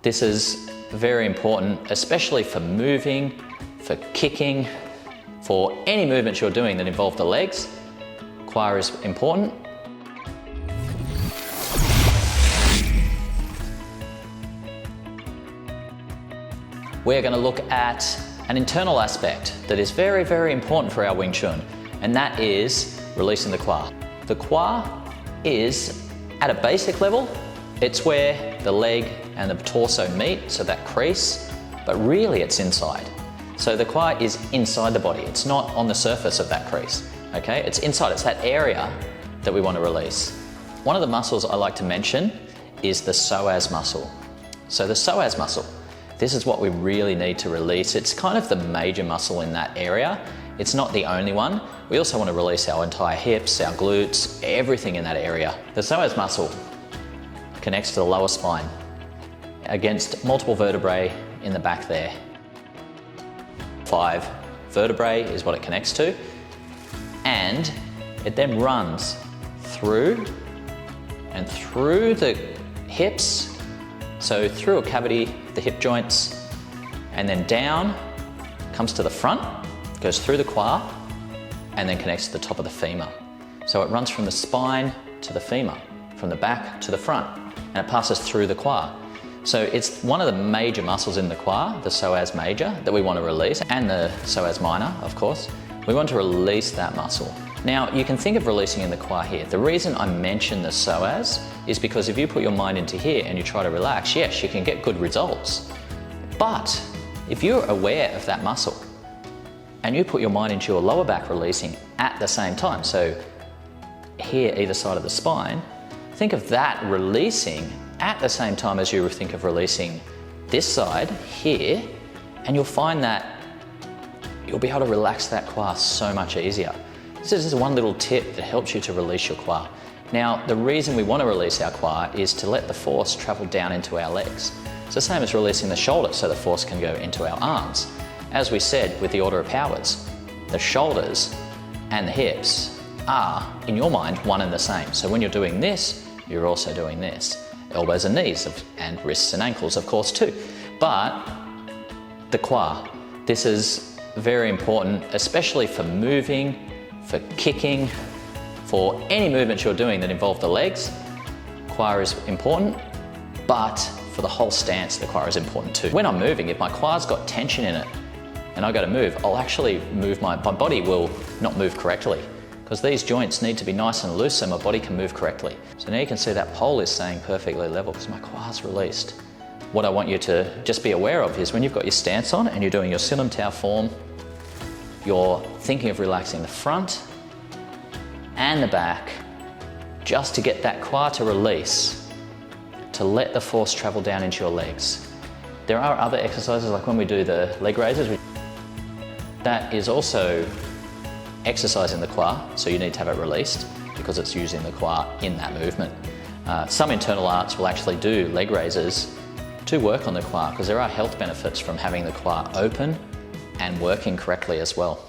This is very important, especially for moving, for kicking, for any movements you're doing that involve the legs. Kwa is important. We're going to look at an internal aspect that is very, very important for our Wing Chun, and that is releasing the Kwa. The Kwa is, at a basic level, it's where the leg and the torso meet, so that crease, but really it's inside. So the Kwa is inside the body, it's not on the surface of that crease, okay? It's inside, it's that area that we want to release. One of the muscles I like to mention is the psoas muscle. So the psoas muscle, this is what we really need to release. It's kind of the major muscle in that area. It's not the only one. We also want to release our entire hips, our glutes, everything in that area. The psoas muscle connects to the lower spine against multiple vertebrae in the back there. 5 vertebrae is what it connects to, and it then runs through and through the hips, so through a cavity, the hip joints, and then down, comes to the front, goes through the Kwa, and then connects to the top of the femur. So it runs from the spine to the femur, from the back to the front, and it passes through the Kwa. So it's one of the major muscles in the Kwa, the psoas major, that we want to release, and the psoas minor, of course. We want to release that muscle. Now, you can think of releasing in the Kwa here. The reason I mention the psoas is because if you put your mind into here and you try to relax, yes, you can get good results. But if you're aware of that muscle and you put your mind into your lower back releasing at the same time, so here either side of the spine, think of that releasing at the same time as you think of releasing this side here, and you'll find that you'll be able to relax that Kwa so much easier. This is just one little tip that helps you to release your Kwa. Now, the reason we want to release our Kwa is to let the force travel down into our legs. It's the same as releasing the shoulders so the force can go into our arms. As we said with the order of powers, the shoulders and the hips are, in your mind, one and the same. So when you're doing this, you're also doing this. Elbows and knees, and wrists and ankles, of course, too. But the Kwa, this is very important, especially for moving, for kicking, for any movements you're doing that involve the legs. Kwa is important, but for the whole stance, the Kwa is important too. When I'm moving, if my Kwa's got tension in it and I go to move, I'll actually move, my body will not move correctly, because these joints need to be nice and loose so my body can move correctly. So now you can see that pole is staying perfectly level because my Kwa's released. What I want you to just be aware of is when you've got your stance on and you're doing your Silam Tau form, you're thinking of relaxing the front and the back just to get that Kwa to release, to let the force travel down into your legs. There are other exercises, like when we do the leg raises, that is also exercising the Kwa, so you need to have it released because it's using the Kwa in that movement. Some internal arts will actually do leg raises to work on the Kwa, because there are health benefits from having the Kwa open and working correctly as well.